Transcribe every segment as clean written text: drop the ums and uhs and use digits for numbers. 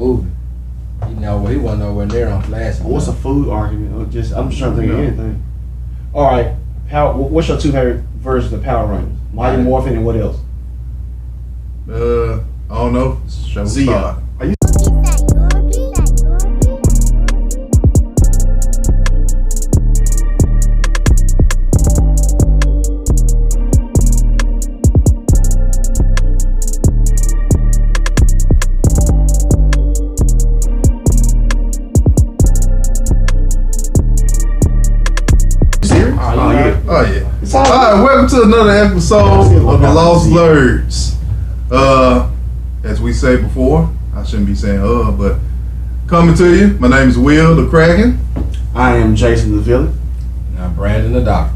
movie. He wasn't nowhere near on Flash. What's a food argument? I'm just trying to think of anything. All right, what's your two favorite versions of Power Rangers? Mighty Morphin and what else? I don't know. Show Zia. Are you? Oh yeah. All right, welcome to another episode of the Lost Blerds. As we say before, I shouldn't be saying but coming to you. My name is Will the Kraken. I am Jason the Villain. And I'm Brandon the Doctor.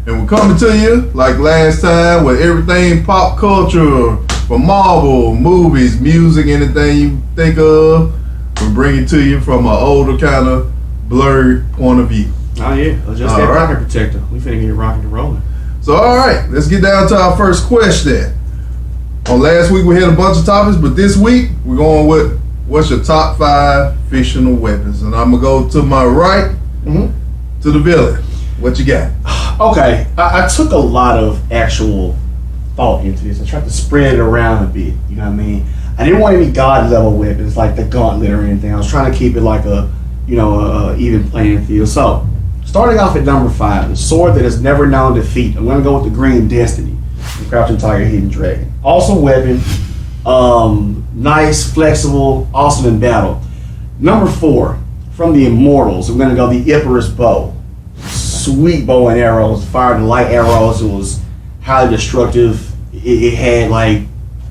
And we're coming to you like last time with everything pop culture, from Marvel, movies, music, anything you think of. We're bringing to you from an older kind of blurred point of view. Oh yeah, adjust that rocket protector. We finna get rocking and rolling. So all right, let's get down to our first question. On last week we had a bunch of topics, but this week we're going with what's your top 5 fictional weapons, and I'm gonna go to my right, to the villain. What you got? Okay, I took a lot of actual thought into this. I tried to spread it around a bit. You know what I mean? I didn't want any god level weapons like the gauntlet or anything. I was trying to keep it like a even playing field. So. Starting off at number 5, the sword that has never known defeat. I'm going to go with the Green Destiny, the Crouching Tiger, Hidden Dragon. Awesome weapon, nice, flexible, awesome in battle. Number 4, from the Immortals, I'm going to go the Icarus Bow. Sweet bow and arrows, fired light arrows. It was highly destructive. It had like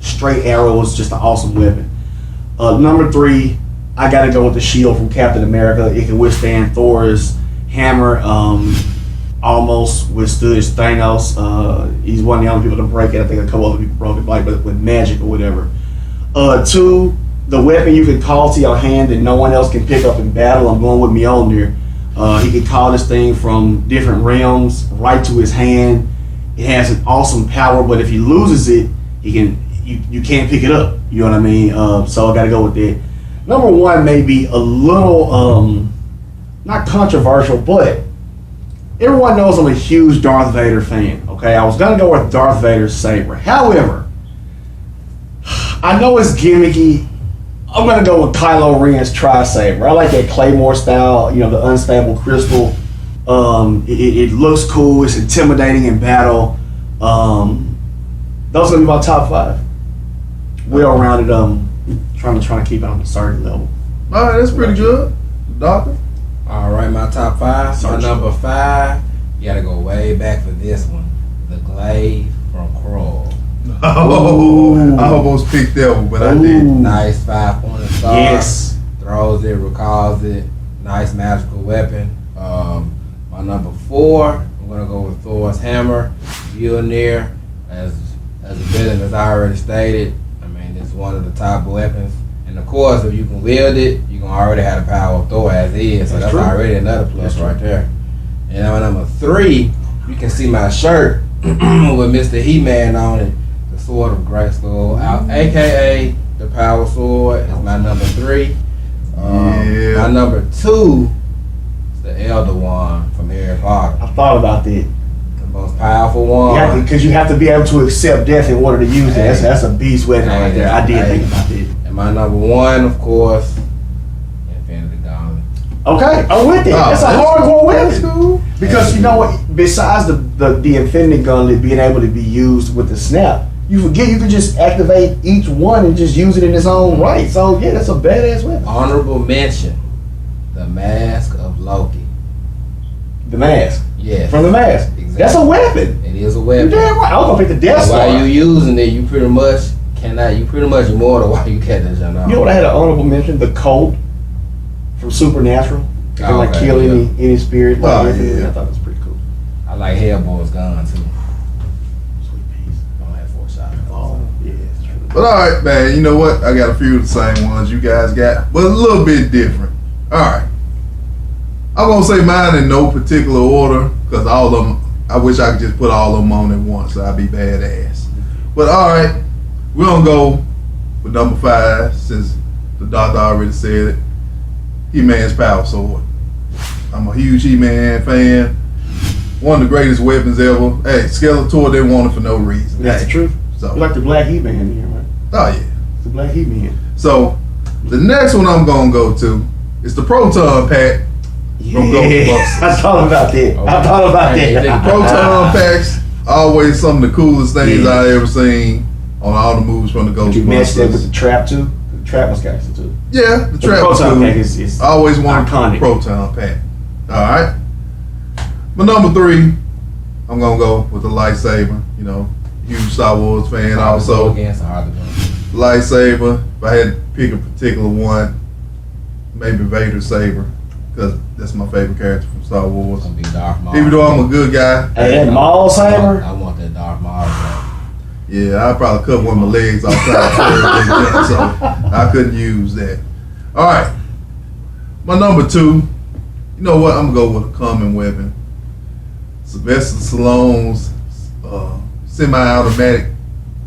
straight arrows, just an awesome weapon. Number 3, I got to go with the shield from Captain America. It can withstand Thor's hammer, almost withstood his Thanos. He's one of the only people to break it. I think a couple other people broke it, like with magic or whatever. 2, the weapon you can call to your hand that no one else can pick up in battle. I'm going with Mjolnir. He can call this thing from different realms right to his hand. It has an awesome power, but if he loses it, you can't pick it up. You know what I mean? So I got to go with that. Number 1 may be a little not controversial, but everyone knows I'm a huge Darth Vader fan. Okay, I was gonna go with Darth Vader's saber. However, I know it's gimmicky. I'm gonna go with Kylo Ren's tri-saber. I like that Claymore style, the unstable crystal. It looks cool. It's intimidating in battle. Those are gonna be my top 5. Well-rounded. Trying to keep it on a certain level. All right, that's pretty good, Doctor. All right, my top 5. My number 5, you gotta go way back for this one. The Glaive from Krull. Oh, I almost picked that one, but I didn't. Nice 5-pointed star. Yes. Throws it, recalls it. Nice magical weapon. My number 4, I'm gonna go with Thor's hammer. Mjolnir, as a villain, as I already stated. I mean, it's one of the top weapons. And of course, if you can wield it, you can already have the power of Thor as is. So that's already another plus right there. And my number 3, you can see my shirt with Mr. He-Man on it. The Sword of Grayskull, aka the Power Sword, is my number 3. My number 2 is the Elder Wand from Harry Potter. I thought about that. The most powerful one. Because you have to be able to accept death in order to use it. That's a beast weapon right there. I did think about that. My number 1, of course, Infinity Gauntlet. Okay, I'm with it. That's a hardcore weapon. Cool. Because you know what? Besides the Infinity Gauntlet being able to be used with the snap, you forget you can just activate each one and just use it in its own right. So yeah, that's a badass weapon. Honorable mention: the Mask of Loki. The mask. Yes. From the mask. Exactly. That's a weapon. It is a weapon. You're damn right. I was gonna pick the Death Star. While you using it, you pretty much immortal while you catch that jump. You know what I had an honorable mention? The Colt from Supernatural. Can kill any spirit. Yeah. I thought it was pretty cool. I like Hellboy's gun too. Sweet piece. Only had 4 shots. Oh, yeah, it's true. But all right, man. You know what? I got a few of the same ones you guys got, but a little bit different. All right. I'm gonna say mine in no particular order because all of them. I wish I could just put all of them on at once. So I'd be badass. But all right, we're gonna go with number 5 since the doctor already said it. He-Man's power sword. I'm a huge He-Man fan. One of the greatest weapons ever. Hey, Skeletor didn't want it for no reason. That's the truth. So, You like the black He-Man here, right? oh yeah. The black He-Man. So the next one I'm gonna go to is the Proton Pack. From Ghostbusters. I thought about that. I thought about that. Proton packs, always some of the coolest things I ever seen on all the movies from the Did you match that with Ghostbusters. the trap too? The trap was gangster too. Yeah, the trap was Proton cool. Pack is I always wanted iconic. a Proton Pack. Alright. My number 3, I'm gonna go with the lightsaber. You know, huge Star Wars fan also. Against hard to go. Lightsaber. If I had to pick a particular one, maybe Vader's saber, because that's my favorite character from Star Wars. It's gonna be Darth Maul. Even though I'm a good guy, Hey, that Maul saber. I want that Darth Maul. yeah, I probably cut one of my legs off trying to carry a big jump, so I couldn't use that. All right, my number 2. You know what? I'm gonna go with a common weapon. Sylvester Stallone's semi-automatic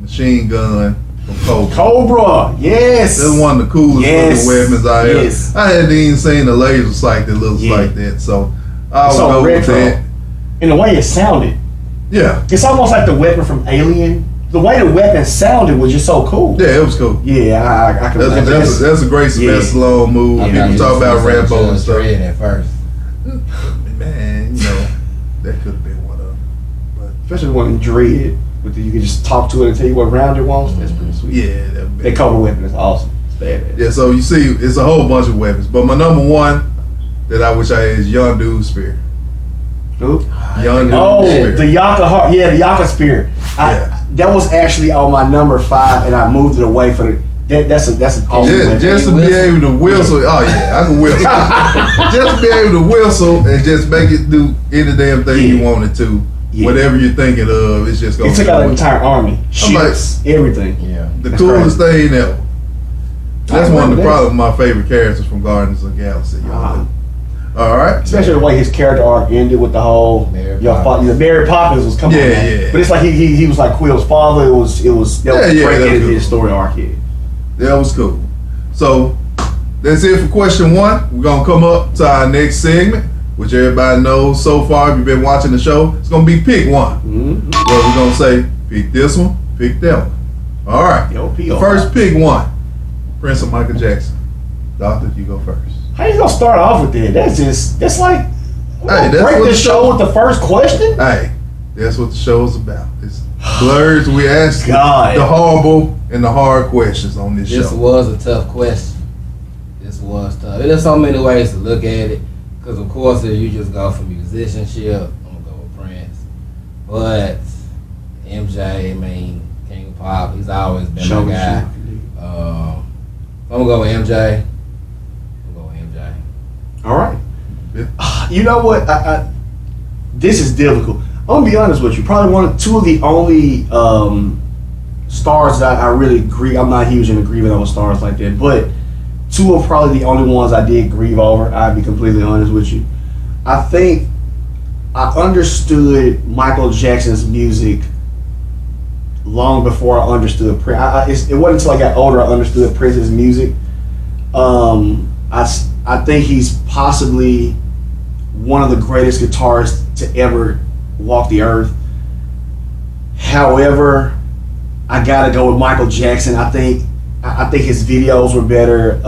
machine gun from Cobra. Cobra. Yes. That's one of the coolest Yes. looking weapons I ever. Yes. I hadn't even seen a laser sight that looks Yeah. like that, so I would So go with retro. that. And the way it sounded, Yeah, it's almost like the weapon from Alien. The way the weapon sounded was just so cool. yeah, it was cool. Yeah, I can. That's a great Sylvester Stallone move. Yeah. People talk about Rambo and Judge stuff. Dredd at first. Man, you know, that could have been one of them. But Especially one in Dread, but you can just talk to it and tell you what round it wants. That's pretty sweet. yeah, that That Cobra weapon is awesome. It's badass. yeah, so you see, it's a whole bunch of weapons. But my number 1 that I wish I had is Young Dude's Spear. Who? Young Dude's Oh, Spear. the Yaka heart. Yeah, the Yaka spear. Yeah. That was actually on my number 5, and I moved it away for the. That's an awesome weapon. Just to be able to whistle. Oh yeah, I can whistle. Just to be able to whistle and just make it do any damn thing you want it to. Yeah. Whatever you're thinking of, it's just going It to took out an entire army. I'm like- Ships, everything. Yeah. the That's coolest thing ever. That's I one of remember the that. probably my favorite characters from Guardians of the Galaxy. Uh-huh. All right. Especially the way his character arc ended with the whole Mary your Poppins. Mary Poppins was coming. Yeah, on. yeah. But it's like he was like Quill's father. It was that was Yeah, great that was into cool. his story arc here. That was cool. So that's it for question 1. We're gonna come up to our next segment, which everybody knows so far. If you've been watching the show, it's gonna be pick one. Mm-hmm. Well, we're gonna say pick this one, pick that one. All right. Yo, First pick one. Prince of Michael Jackson. Doctor, you go first. How you gonna start off with that? That's like Hey, that's break what the the show with the first question. Hey, that's what the show is about. It's Blerds. We ask God. the horrible and the hard questions on this This show. was a tough question. This was tough. There's so many ways to look at it. Because, of course, if you just go for musicianship, I'm going to go with Prince. But MJ, I mean, King of Pop, he's always been my guy. I'm going to go with MJ. I'm going to go with MJ. All right. Yeah. You know what? This is difficult. I'm gonna be honest with you. Probably two of the only stars that I really grieve. I'm not huge into grieving over stars like that, but two are probably the only ones I did grieve over. I'd be completely honest with you. I think I understood Michael Jackson's music long before I understood Prince. It wasn't until I got older I understood Prince's music. I think he's possibly one of the greatest guitarists to ever walk the earth. However, I gotta go with Michael Jackson. I think his videos were better.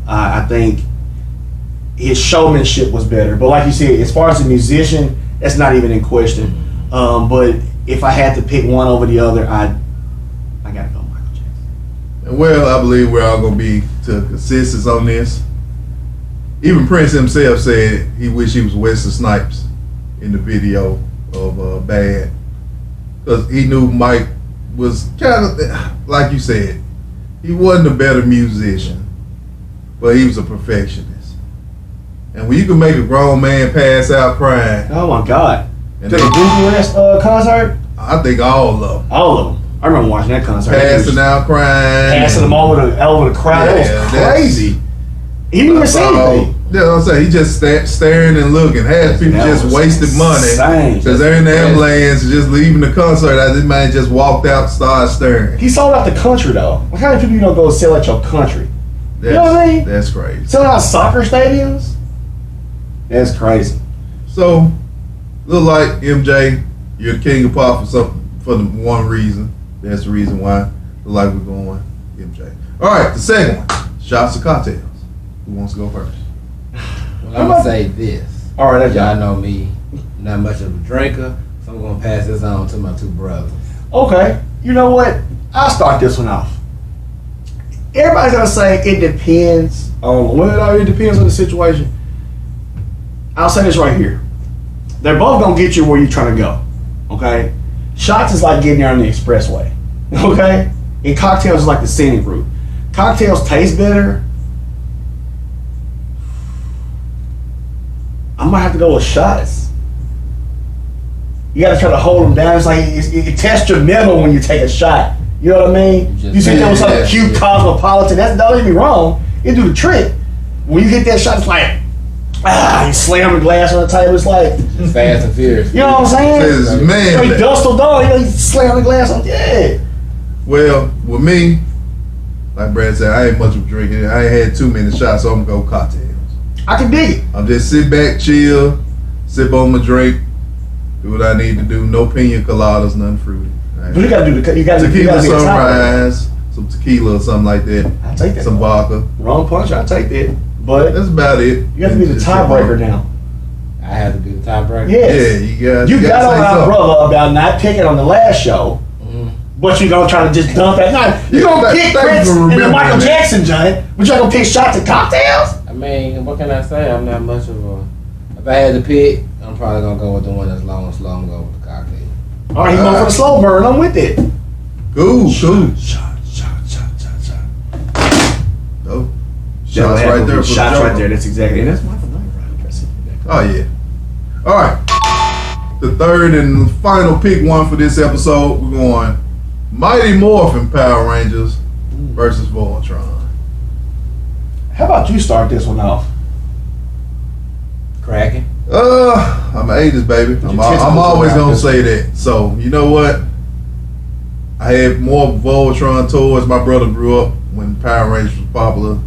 I think his showmanship was better. But like you said, as far as a musician, that's not even in question. But if I had to pick one over the other, I gotta go Michael Jackson. Well, I believe we're all gonna be to consensus on this. Even Prince himself said he wished he was Wesley Snipes in the video of Bad, because he knew Mike was kind of, like you said, he wasn't a better musician, but he was a perfectionist. And when you can make a grown man pass out crying, Oh my God! and To the Bucharest concert, I think all of them all of them. I remember watching that concert. passing out crying, Passing them over the crowd. Yeah, That was that's- crazy. He didn't even say anything. Yeah, I'm saying he just staring and looking. Half people That just was wasted money insane. because they're in the ambulance and just leaving the concert. This man just walked out, started staring. He sold out the country though. Like, how many people you don't go sell out your country? You know what I mean? That's crazy. Selling out soccer stadiums? That's crazy. So, look like MJ, you're the king of pop for the one reason. That's the reason why. Look like we're going MJ. All right, the second one, shots of cocktails. Who wants to go first? Well, I'm gonna say this. All right, Y'all know me, not much of a drinker, so I'm gonna pass this on to my two brothers. Okay, you know what? I'll start this one off. Everybody's gonna say it depends on it depends on the situation. I'll say this right here. They're both gonna get you where you're trying to go. Okay? Shots is like getting there on the expressway. Okay? And cocktails is like the scenic route. Cocktails taste better. I might have to go with shots. You gotta try to hold them down. It's like it tests your metal when you take a shot. You know what I mean? You sit there with some cute cosmopolitan. Don't get me wrong. It do the trick. When you hit that shot, it's like you slam the glass on the table. It's like It's Fast and Furious. you know what I'm saying? Says, man, Straight dust or dog. You slam the glass on. Yeah. well, with me, like Brad said, I ain't much of a drinker. I ain't had too many shots, so I'm gonna go cocktails. I can dig it. I'm just sit back, chill, sip on my drink, do what I need to do. No pina coladas, nothing fruity. But you gotta do the. You gotta Tequila be a top. sunrise, some tequila or something like that. I'll take that. Some vodka. Wrong punch. I'll take that. But That's about it. you have to be the Just tiebreaker now. I had to be the tiebreaker. Yes. Yeah, You got gotta on say our something. brother about not picking on the last show, but you gonna try to just dump that. Nah, you gonna thank pick you Prince for and the remembering Michael that. Jackson joint, but you're gonna pick shots and cocktails? I mean, what can I say? I'm not much of a. If I had to pick, I'm probably gonna go with the one that's long and slow. I'm gonna go with the cocktail. All right, he going for the slow burn. I'm with it. Cool. Shot. Oh, shots right there. For Shots the right joker. there. That's exactly. And that's my right. Oh yeah. All right. The third and final pick one for this episode. We're going Mighty Morphin Power Rangers versus Voltron. How about you start this one off? Cracking. I'm an 80s baby. I'm always gonna say that. So you know what? I had more Voltron toys. My brother grew up when Power Rangers was popular.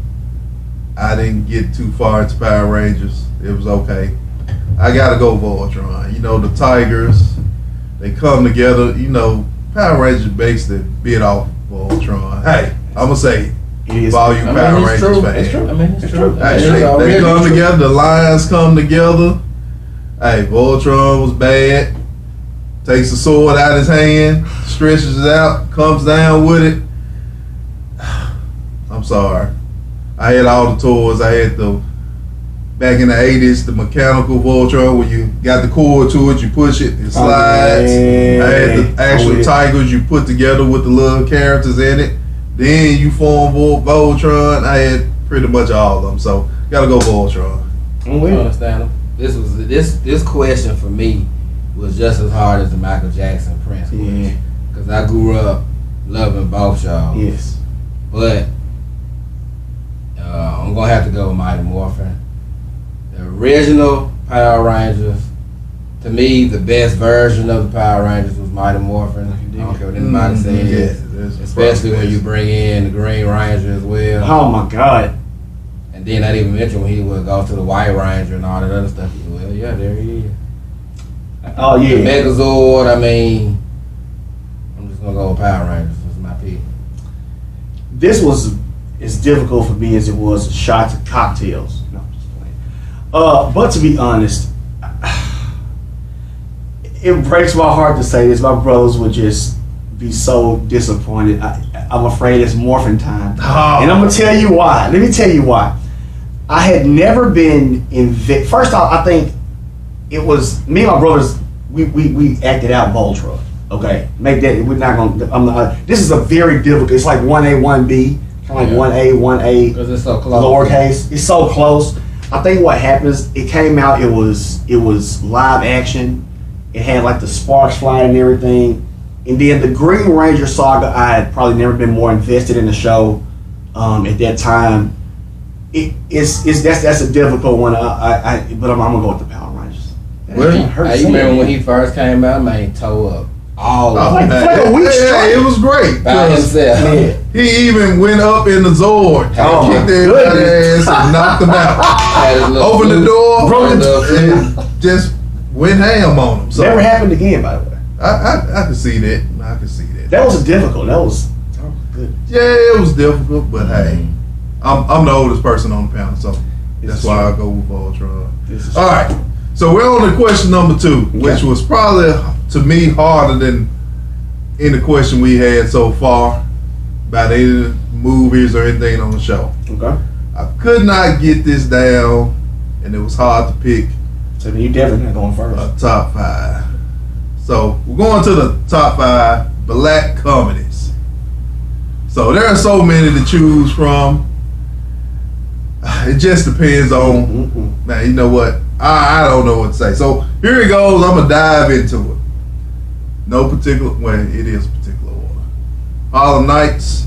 I didn't get too far into Power Rangers. It was okay. I gotta go Voltron. You know, the Tigers, they come together. You know, Power Rangers basically bit off Voltron. Hey, I'm gonna say It is. for all you Power Rangers true. fans. It's true. I mean, it's true. Hey, It's they already come true. together. The Lions come together. Hey, Voltron was bad. Takes the sword out of his hand, stretches it out, comes down with it. I'm sorry. I had all the toys. I had the back in the 80s, the mechanical Voltron where you got the cord to it, you push it, it slides. man. I had the actual Tigers you put together with the little characters in it. Then you form Voltron. I had pretty much all of them, so gotta go Voltron. I'm I with it. understand them. This question for me was just as hard as the Michael Jackson Prince Yeah. question, because I grew up loving both y'all. Yes. But I'm gonna have to go with Mighty Morphin. The original Power Rangers, to me, the best version of the Power Rangers was Mighty Morphin. I don't care what anybody says. Especially when you bring in the Green Ranger as well. Oh my God. And then not even mention when he would go to the White Ranger and all that other stuff. Well, yeah, there he is. Oh The yeah. Megazord, I mean, I'm just gonna go with Power Rangers. That's my pick. This was as difficult for me as it was shots and cocktails. No, I'm just playing. But to be honest, it breaks my heart to say this. My brothers would just be so disappointed. I'm afraid it's morphin' time. Oh. And I'm going to tell you why. Let me tell you why. I had never been first off, I think it was me and my brothers, we acted out Voltron. Okay, make that. We're not gonna. This is a very difficult. It's like 1A, 1B, kind of like 1A, 1A. Because it's so close. Lowercase. It's so close. I think what happens. It came out. It was live action. It had like the sparks flying and everything. And then the Green Ranger saga. I had probably never been more invested in the show. At that time, that's a difficult one. But I'm gonna go with the Power Rangers. Well, You remember when he first came out, man, he tore up all Oh, of Like it man. a week Yeah, straight. it was great. by himself. Yeah. He even went up in the Zord, Oh, kicked everybody's ass and knocked them out. Opened the door and just went ham on him. So Never happened again, by the way. I can see that. I can see that. That was difficult. That was good. Yeah, it was difficult, but hey, I'm the oldest person on the panel, so that's why I go with Voltron. All right, so we're on to question number 2, which was probably to me harder than any question we had so far about any movies or anything on the show. Okay. I could not get this down, and it was hard to pick So then you definitely not going first. a top 5. So we're going to the top 5 black comedies. So there are so many to choose from. It just depends on, man, you know what? I don't know what to say. So here it goes. I'm going to dive into it. No particular, well, it is particular order. Harlem Nights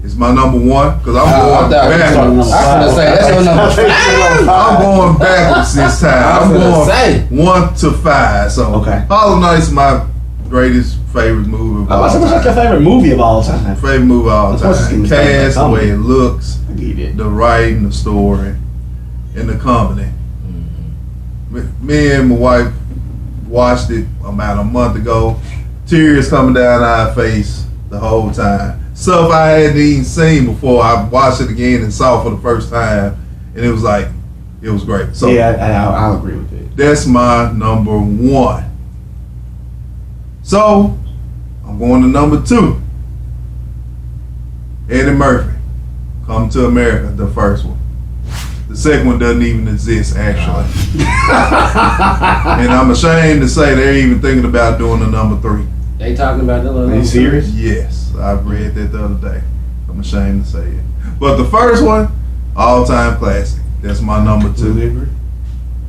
is my number 1 because I'm going backwards. I was gonna say that's your number 5. I'm going backwards this time. I'm going 1 to 5. So Okay. Harlem Nights is my greatest favorite movie of all What's your time. favorite movie of all time? Favorite movie of all Of course it's time. gonna be Cast, the something. way it looks, I get it. the writing, the story, and the comedy. Me and my wife watched it about a month ago. Tears coming down our face the whole time. Stuff I hadn't even seen before. I watched it again and saw it for the first time, and it was like, it was great. So Yeah, I'll agree with it. that's my number 1. So I'm going to number 2. Eddie Murphy, Come to America, the first one. The second one doesn't even exist, actually. And I'm ashamed to say they're even thinking about doing a number 3. They talking about that little. Are you serious? Yes, I read that the other day. I'm ashamed to say it. But the first one, all-time classic. That's my number 2.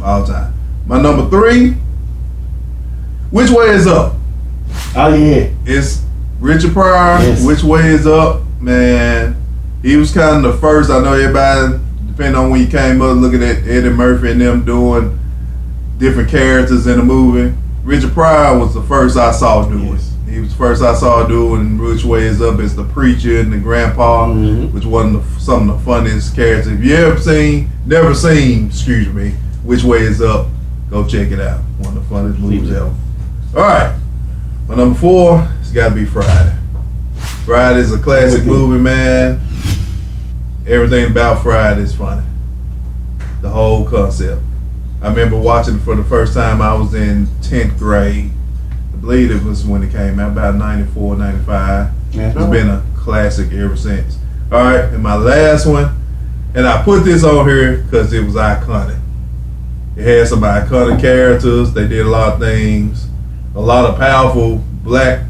All time. My number 3, Which Way Is Up? Oh yeah. It's Richard Pryor. Yes. Which Way Is Up? Man, he was kind of the first. I know everybody, depending on when you came up looking at Eddie Murphy and them doing different characters in the movie. Richard Pryor was the first I saw do it. Yes. He was the first I saw doing Which Way Is Up as the preacher and the grandpa, which was some of the funniest characters. If you never seen, excuse me, Which Way Is Up, go check it out. One of the funniest movies ever. All right, my number 4, it's got to be Friday. Friday is a classic movie, man. Everything about Friday is funny. The whole concept. I remember watching it for the first time. I was in 10th grade. I believe it was when it came out, about 94, 95. It's been a classic ever since. All right, and my last one, and I put this on here because it was iconic. It had some iconic characters. They did a lot of things. A lot of powerful black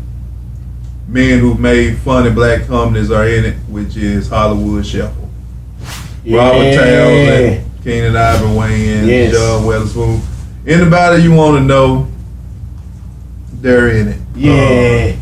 men who made funny black comedies are in it, which is Hollywood Shuffle. Robert Townsend, Keenan Ivory Wayans, John Weatherspoon. Anybody you want to know, they're in it. Yeah.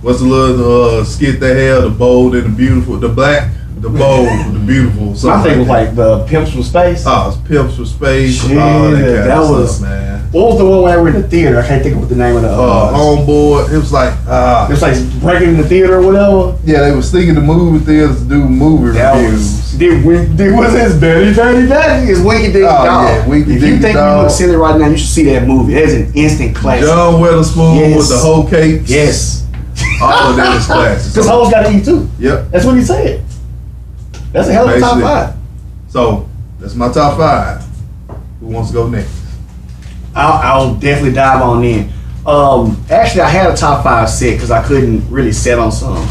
What's the little skit they had? The bold and the beautiful, the black, the bold, the beautiful. My thing was like the Pimps from Space. Oh, it's Pimps for Space. Shit, All that, kind that of was stuff, man. What was the one where we were in the theater? I can't think of what the name of the Homeboy. It was like it was like breaking in the theater or whatever. yeah, they were sneaking to movie theaters to do movie reviews. Did what's his Betty? It's Winky Dinky Dog. Yeah, Winky If Dinky you think Dog. you look silly right now, you should see that movie. That is an instant classic. John Weatherspoon Yes. with the whole cakes. Yes. All of that is classic. Because hoes gotta eat too. Yep. That's what he said. That's a hell of a top Basically. 5. So that's my top 5. Who wants to go next? I'll definitely dive on in. Actually, I had a top 5 set because I couldn't really set on some.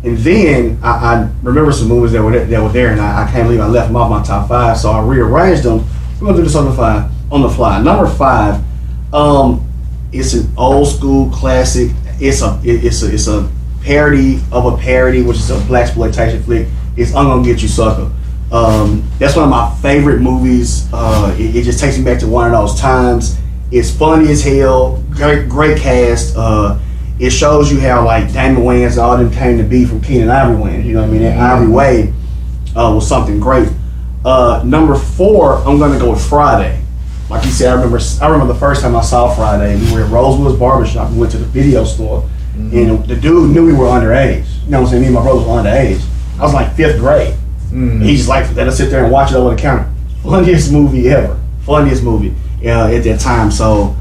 And then I remember some movies that were there, and I can't believe I left them off my top 5. So I rearranged them. We're gonna do this on the fly. Number 5, it's an old school classic. It's a parody of a parody, which is a blaxploitation flick. It's I'm Gonna Get You Sucker. That's one of my favorite movies. It just takes me back to one of those times. It's funny as hell. Great cast. It shows you how like Damon Wayans and all them came to be from Keenan Ivory Wayans. You know what I mean? That Ivory Way was something great. Number 4, I'm gonna go with Friday. Like you said, I remember the first time I saw Friday. We were at Rosewood's barbershop. We went to the video store, and the dude knew we were underage. know what I'm saying? Me and my brother was underage. I was like 5th grade. And he just like let us sit there and watch it over the counter. Funniest movie ever. Funniest movie at that time. So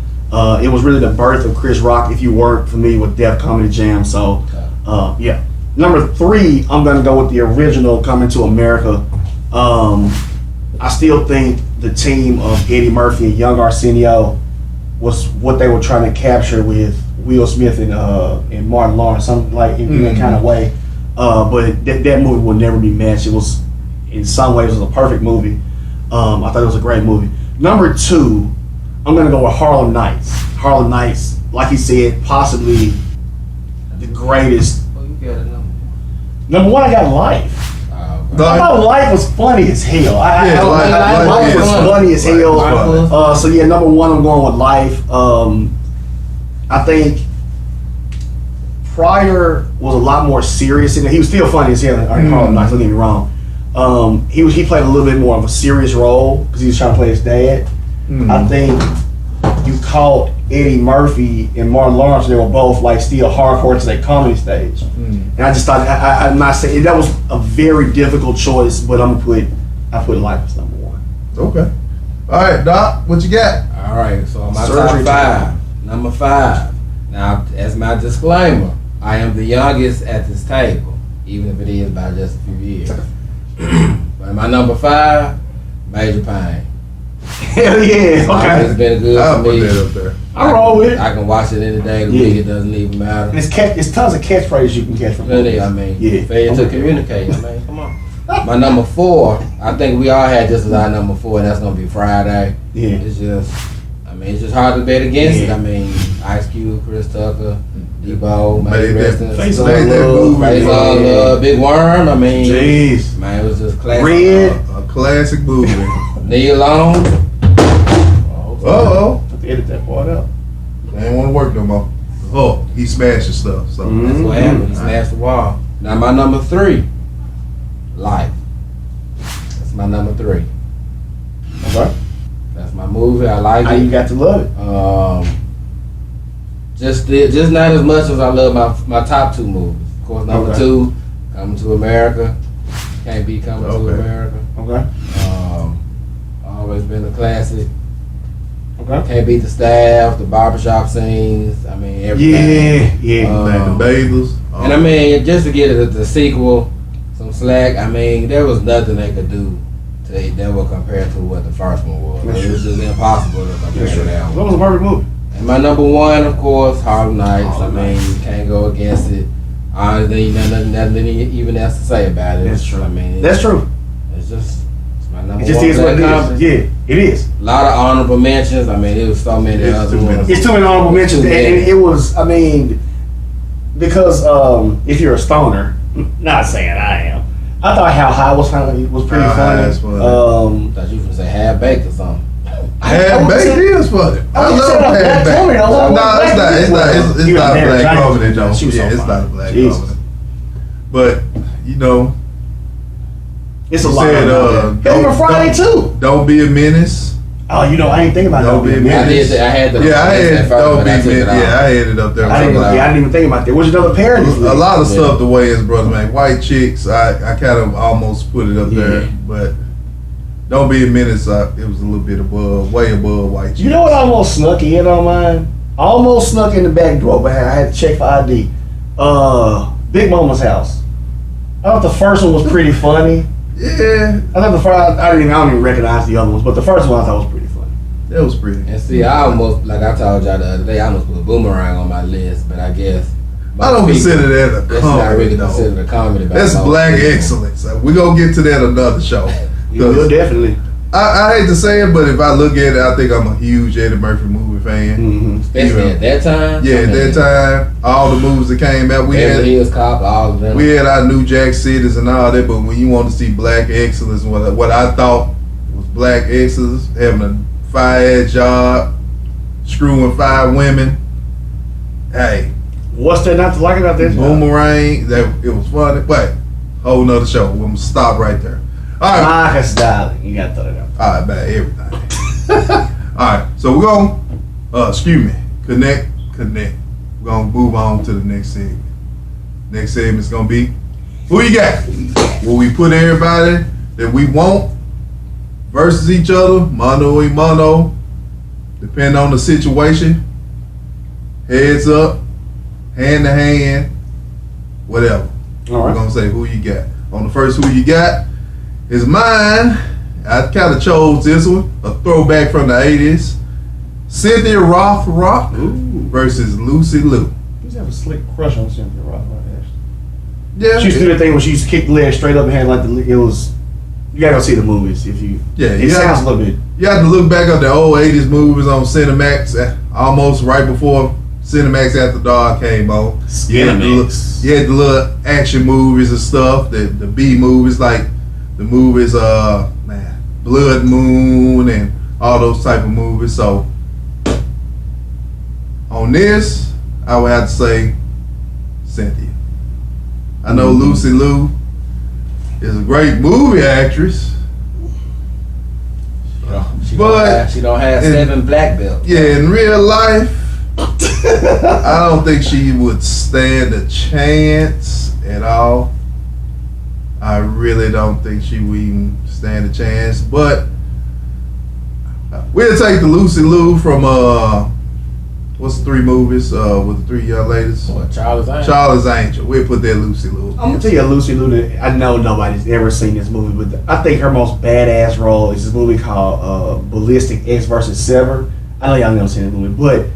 it was really the birth of Chris Rock. If you weren't familiar with Def Comedy Jam, so yeah. Number 3, I'm gonna go with the original Coming to America. I still think the team of Eddie Murphy and Young Arsenio was what they were trying to capture with Will Smith and Martin Lawrence, something like in that kind of way. But that movie will never be matched. It was, in some ways, it was a perfect movie. I thought it was a great movie. Number 2, I'm gonna go with Harlem Nights. Harlem Nights, like he said, possibly the greatest. Oh, you got a number. Number 1, I got Life. I thought Life was funny as hell. Life was funny as hell. So yeah, number 1, I'm going with Life. I think Pryor was a lot more serious in it. He was still funny as hell in Harlem Nights, don't get me wrong. He played a little bit more of a serious role because he was trying to play his dad. I think you caught Eddie Murphy and Martin Lawrence, they were both like still hardcore to their comedy stage. And I just thought, I'm not saying, that was a very difficult choice, but I put Life as number 1. Okay. All right, Doc, what you got? All right, so my top 5. Number 5. Now, as my disclaimer, I am the youngest at this table, even if it is by just a few years. But my number 5, Major Pain. Hell yeah. Okay. It's been good I'll for me. put that up there. I roll with it. I can watch it any day of the week. It doesn't even matter. It's tons of catchphrases you can catch from Really, movies. I mean, Yeah. failure to communicate. I mean, come on. My number 4, I think we all had just as our number 4, and that's gonna be Friday. Yeah. It's just, I mean, it's just hard to bet against it. Yeah. I mean, Ice Cube, Chris Tucker, Debo, Made that- Face on Love, Face on Love, Big Worm. I mean, Jeez. man, it was just classic. Red. A classic movie. Neil Long. Uh-oh. Have to edit that part out. They ain't want to work no more. Oh, he smashing stuff. So That's what happened. He smashed the wall. Now my number 3, Life. That's my number 3. Okay. That's my movie. I like How it. you got to love it? Just not as much as I love my top 2 movies. Of course, number 2, Coming to America. Can't beat Coming to America. Okay. Always been a classic. Okay. Can't beat the staff, the barbershop scenes. I mean, everything. Yeah. the Bathers. And I mean, just to get the sequel, some slack. I mean, there was nothing they could do that would compare to what the first one was. It was just impossible to compare to that That one. was a perfect movie. And my number 1, of course, Harlem Nights. I mean, you can't go against it. Honestly, nothing even else to say about it. That's true. I mean, That's true. It's my number It just 1 is what it comedy. is. Yeah, it is. A lot of honorable mentions. I mean, it was so many It's other too many. ones. It's too many honorable mentions, and it was. I mean, because if you're a stoner, not saying I am. I thought How High was pretty How High funny. is funny. I thought you was gonna say half baked or something. Half Baked is funny. I you love said a Half black Baked. comedy, though. No, Black it's not. It's not. It's You not got a Mary black Jane. comedy, though. She was so Yeah, it's fine. not a black Jesus. comedy. But you know, It's a you lot. said, Hell, even Friday too. Don't be a menace. Oh, you know, I ain't think about Don't that. be a I menace. did. I had the. Yeah, I had first, don't but be I took it menace. off. Yeah, I had it up there. I didn't even think about that. What's another parody? A lot of Yeah. stuff the way his brother made. White chicks, I kind of almost put it up there, but don't be a menace. It was a little bit above, way above white chicks. You know what almost snuck in on mine? Almost snuck in the back door, but I had to check for ID. Big Mama's House. I thought the first one was pretty funny. Yeah, I thought the first, I don't even recognize the other ones, but the first one I thought was pretty funny. that was pretty. And see, I almost, like I told y'all the other day, I almost put Boomerang on my list, but I guess I don't consider that a That's not comedy, really though. considered a comedy. by That's most black people. excellence. We're gonna get to that another show. You will 'Cause definitely. I hate to say it, but if I look at it, I think I'm a huge Eddie Murphy movie fan. Mm-hmm. Especially Yeah. at that time. Yeah, I at mean, that time, all the movies that came out, we Beverly had Hills Cop, all of them. our New Jack Cities and all that. But when you want to see black excellence, what I thought was black excellence, having a fire-ass job, screwing 5 women, hey, What's there not to like about this? Boomerang, that it was funny. Wait, whole nother show. We're gonna stop right there. All right. Marcus Darling. You got to throw that out. All right, man, everything. All right, so we're going, connect. We're going to move on to the next segment. Next segment's gonna be who you got? Will we put everybody that we want versus each other, mano a mano, depending on the situation, heads up, hand to hand, whatever. All right. We're gonna say who you got. On the first who you got is mine. I kind of chose this one, a throwback from the 80s. Cynthia Rothrock versus Lucy Liu. I used to have a slick crush on Cynthia Rothrock, actually. Yeah, She used to do the thing where she used to kick the leg straight up and had like it was. You gotta go see the movies if you. Yeah, it sounds a little bit. You have to look back at the old 80s movies on Cinemax, almost right before Cinemax After Dark came on. Cinemax. You had the little action movies and stuff, the B movies, like the movies, Blood Moon and all those type of movies. So on this, I would have to say Cynthia. I know Lucy Liu is a great movie actress. She don't have 7 black belts. Yeah, in real life, I don't think she would stand a chance at all. I really don't think she would even stand a chance. But we'll take the Lucy Liu from what's the 3 movies with the 3 young ladies? Charlie's Angel. Charlie's Angel. We'll put that Lucy Liu. I'm gonna tell you a Lucy Liu that I know nobody's ever seen this movie, but I think her most badass role is this movie called Ballistic X vs. Sever. I know y'all never seen this movie, but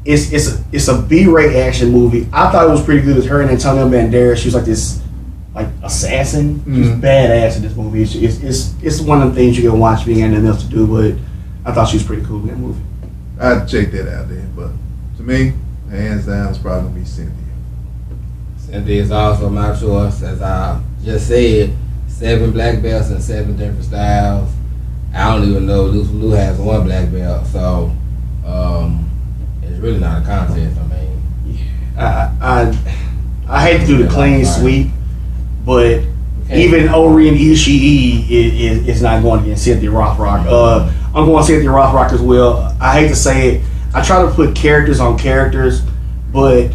it's a B-rate action movie. I thought it was pretty good. It's her and Antonio Banderas. She was like this assassin. She's badass in this movie. It's one of the things you can watch if you ain't got nothing else to do. But I thought she was pretty cool in that movie. I'd check that out there, but to me, hands down, it's probably gonna be Cynthia. Cynthia is also my choice, as I just said. 7 black belts and 7 different styles. I don't even know Lucy Liu has 1 black belt, so it's really not a contest. I mean, I hate to do the clean sweep, but even Ori and Ishii is not going against Cynthia Rothrock. I'm going Cynthia Rothrock as well. I hate to say it. I try to put characters on characters, but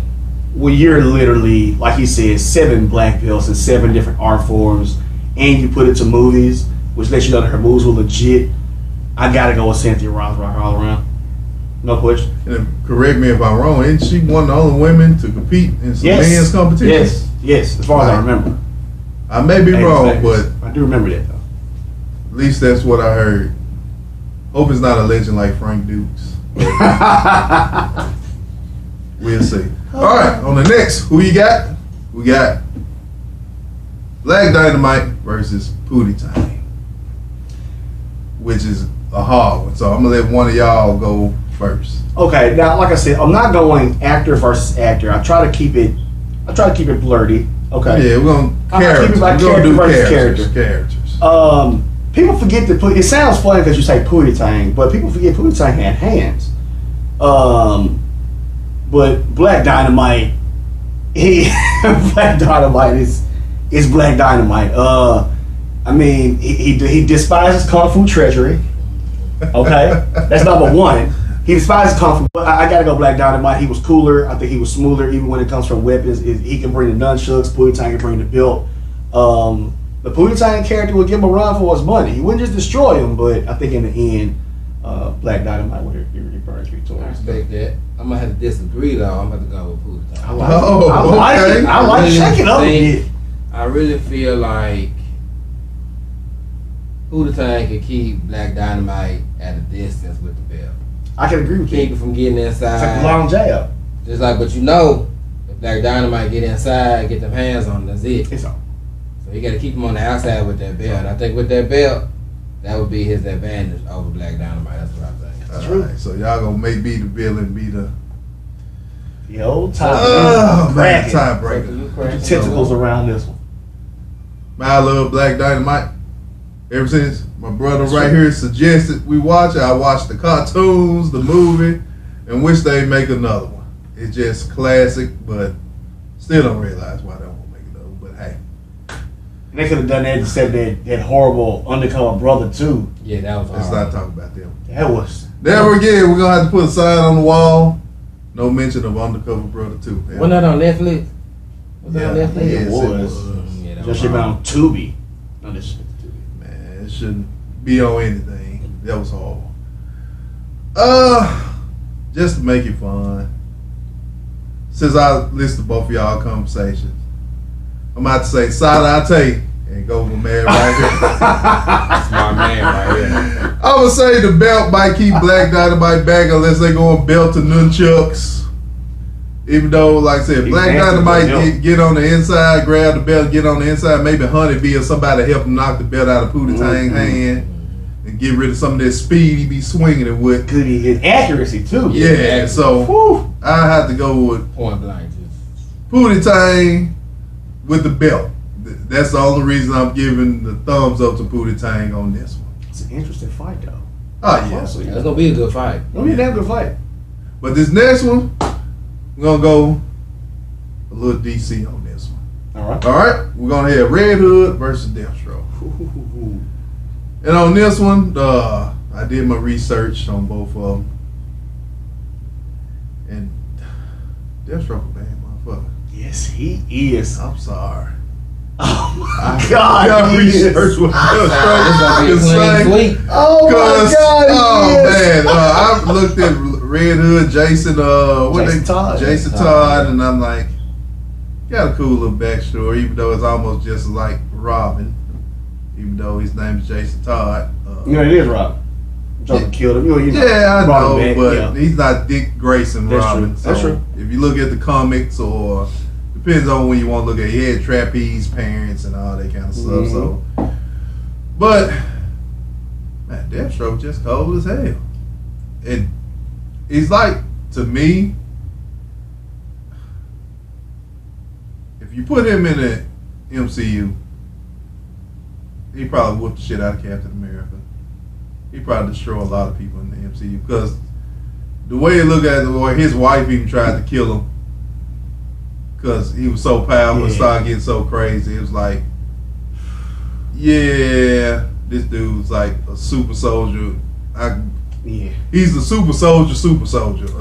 when you're literally, like he said, 7 black belts and 7 different art forms, and you put it to movies, which lets you know that her moves were legit, I gotta go with Cynthia Rothrock all around. No question. And correct me if I'm wrong, isn't she one of the only women to compete in some men's competition? Yes, as far as I remember. I may be wrong, but I do remember that though. at least that's what I heard. Hope it's not a legend like Frank Dukes. We'll see. All right, on the next, who you got? We got Black Dynamite versus Pootie Tang, which is a hard one. So I'm gonna let one of y'all go first. Okay, now like I said, I'm not going actor versus actor. I try to keep it blurry. Okay. Yeah, we're gonna characters. We're gonna do characters. People forget to put. It sounds funny because you say Pootie Tang, but people forget Pootie Tang had hands. But Black Dynamite, Black Dynamite is Black Dynamite. I mean, he despises Kung Fu treachery. Okay, that's number 1. He despises Kung Fu. But I gotta go Black Dynamite. He was cooler. I think he was smoother, even when it comes from weapons. He can bring the nunchucks. Pootie Tang can bring the belt. The Pootie Tang character would give him a run for his money. He wouldn't just destroy him, but I think in the end, Black Dynamite would return victorious. I respect that. I'm gonna have to disagree though. I'm gonna go with Pootie Tang. I like shake it up a bit. I really feel like Pootie Tang can keep Black Dynamite at a distance with the belt. I can agree with you. Keep it from getting inside. It's like a long jab. Just like, but you know, if Black Dynamite get inside, get them hands on him, that's it. It's on. So you got to keep him on the outside with that belt. And I think with that belt, that would be his advantage over Black Dynamite. That's what I think. That's true. Right, so y'all gonna make be the villain, be the old tiebreaker. Tentacles around this one. I love Black Dynamite. Ever since my brother right here suggested we watch it, I watched the cartoons, the movie, and wish they make another one. It's just classic, but still don't realize why they won't make another one. But hey. And they could have done that instead of that horrible undercover brother too. Yeah, that was Let's not talk about them. That was. Never again, we're going to have to put a sign on the wall. No mention of Undercover Brother 2. Wasn't that on Netflix? Was it on Netflix? It was. Yeah, that Just shit on Tubi. No, this shit Tubi. Man, it shouldn't be on anything. That was horrible. Just to make it fun. Since I listened to both of y'all conversations, I'm about to say Sadate and go with man right here. That's my man right here. I would say the belt might keep Black Dynamite back unless they go on belt to nunchucks. Even though, like I said, Black Dynamite get on the inside, grab the belt, get on the inside, maybe Honeybee or somebody help him knock the belt out of Pootie Tang's hand and get rid of some of that speed he be swinging it with. Good, his accuracy too. Yeah, so I have to go with Point blank. Pootie Tang with the belt. That's the only reason I'm giving the thumbs up to Pootie Tang on this one. It's an interesting fight though. Oh yeah, That's gonna be a good fight. It's gonna be a damn good fight. but this next one, we're gonna go a little DC on this one. All right. All right, we're gonna have Red Hood versus Deathstroke. And on this one, I did my research on both of them, and Deathstroke, a bad motherfucker. Yes, he is. I'm sorry. Oh my God! I he is. researched what It's Deathstroke gonna be can clean say. sweep. Oh my God! Man, I looked at Red Hood, Jason, Jason Todd, and I'm like, got a cool little backstory, even though it's almost just like Robin, even though his name is Jason Todd. You know, it is Robin. Joker killed him. You know, Yeah, I brought him know, back, but yeah. he's not Dick Grayson That's Robin. true. So That's true. if you look at the comics, or depends on when you want to look at, he had trapeze parents and all that kind of stuff. So, but man, Deathstroke just cold as hell, and he's like, to me, if you put him in the MCU, he probably whooped the shit out of Captain America. He probably destroy a lot of people in the MCU because the way he look at it, or his wife even tried to kill him because he was so powerful and started getting so crazy. It was like, yeah, this dude's like a super soldier. He's a super soldier.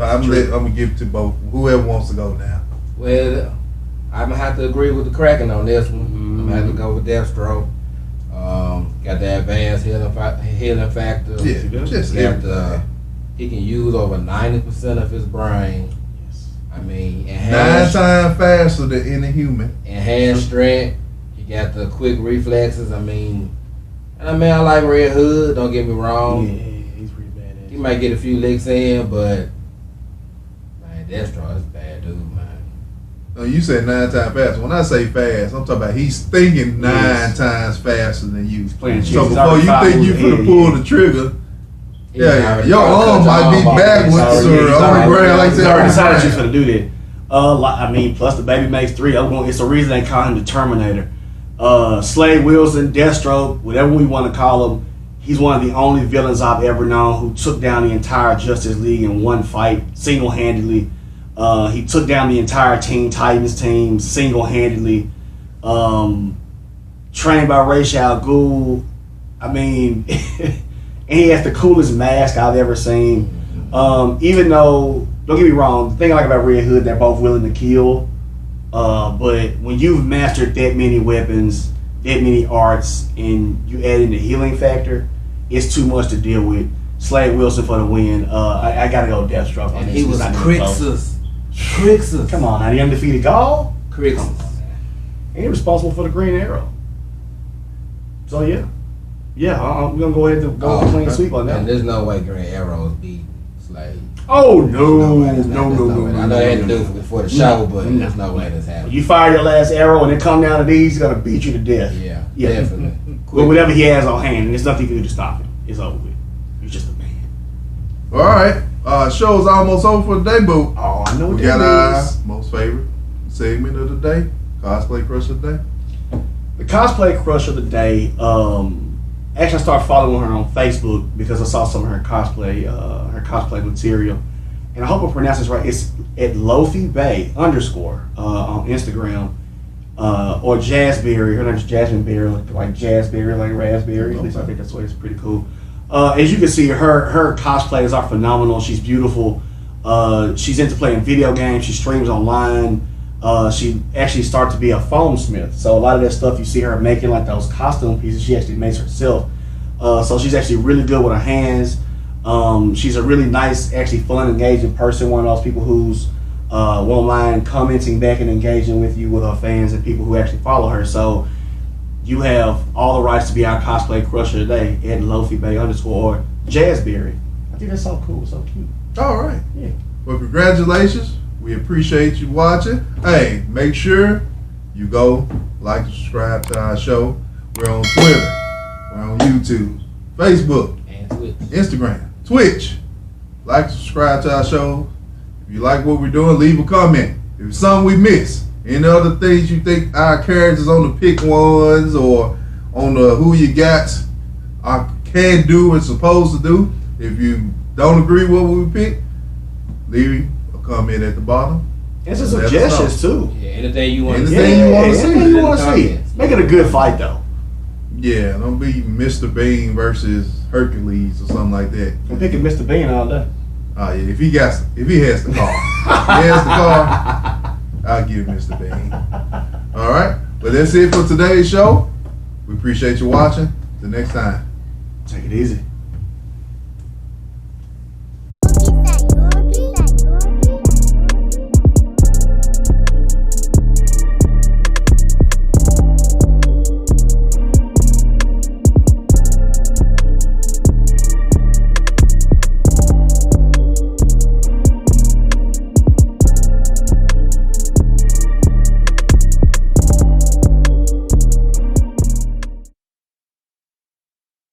I'm gonna give it to both. Whoever wants to go now. Well, I'm gonna have to agree with the Kraken on this one. I'm gonna have to go with Deathstroke. Got the advanced healing factor. Yeah, just he can use over 90% of his brain. Yes. I mean, 9 times faster than any human. Enhanced strength. He got the quick reflexes. I mean, I like Red Hood. Don't get me wrong. Yeah, he's pretty badass. He might get a few licks in, but man, Deathstroke is a bad dude, man. No, you said 9 times faster. When I say fast, I'm talking about he's thinking 9 times faster than you. Playing So chess. before you think you finna pull the trigger, your arm might be backwards or on the ground like He's already decided that. you're gonna do that. I mean, plus the baby makes 3. It's the reason they call him the Terminator. Slade Wilson, Deathstroke, whatever we want to call him, he's one of the only villains I've ever known who took down the entire Justice League in one fight, single-handedly. He took down the entire Teen Titans team single-handedly. Trained by Ra's al Ghul. I mean, and he has the coolest mask I've ever seen. Even though, don't get me wrong, the thing I like about Red Hood, they're both willing to kill. But when you've mastered that many weapons, that many arts, and you add in the healing factor, it's too much to deal with. Slade Wilson for the win. I gotta go Deathstroke. And he was Crixus. Come on, now the undefeated Gaul. Crixus. And he's responsible for the Green Arrow. So yeah, we're gonna go ahead and go clean sweep on that. And there's no way Green Arrows beat Slade. Oh no. I know they had to do it for the show, but there's no way this happened. You fire your last arrow and it come down to these, he's gonna beat you to death. Yeah, Yeah. definitely. With whatever he has on hand, and there's nothing you can do to stop him. It's over with. He's just a man. All right, show's almost over for the day, but Oh, I know what we got that our is. most favorite segment of the day, Cosplay Crush of the Day. The cosplay crush of the day. Actually, I started following her on Facebook because I saw some of her cosplay material, and I hope I pronounce this right. It's at Lofi Bay _ on Instagram, or Jazzberry. Her name's Jasmine Berry, like Jazzberry, like raspberry. At least I think that's why it's pretty cool. As you can see, her cosplays are phenomenal. She's beautiful. She's into playing video games. She streams online. she actually started to be a foam smith. So a lot of that stuff you see her making, like those costume pieces, she actually makes herself. So she's actually really good with her hands. She's a really nice, actually fun, engaging person. One of those people who's won't mind commenting back and engaging with you, with her fans and people who actually follow her. So you have all the rights to be our cosplay crusher today at @LofiBay_ Jazzberry. I think that's so cool, so cute. All right. Yeah. Well, congratulations. We appreciate you watching. Hey, make sure you go like and subscribe to our show. We're on Twitter. We're on YouTube, Facebook, And Twitch. Instagram, Twitch. Like and subscribe to our show. If you like what we're doing, leave a comment. If it's something we miss, any other things you think our characters on the pick ones or on the who you got can do and supposed to do. If you don't agree with what we pick, leave a comment at the bottom. And some suggestions too. Yeah, anything you want to Anything you wanna see. Anything you want to see. Comments. Make it a good fight though. Yeah, don't be Mr. Bean versus Hercules or something like that. I'm picking Mr. Bean all day. Oh yeah, if he has the car, I'll give Mr. Bean. All right, but that's it for today's show. We appreciate you watching. Till next time. Take it easy.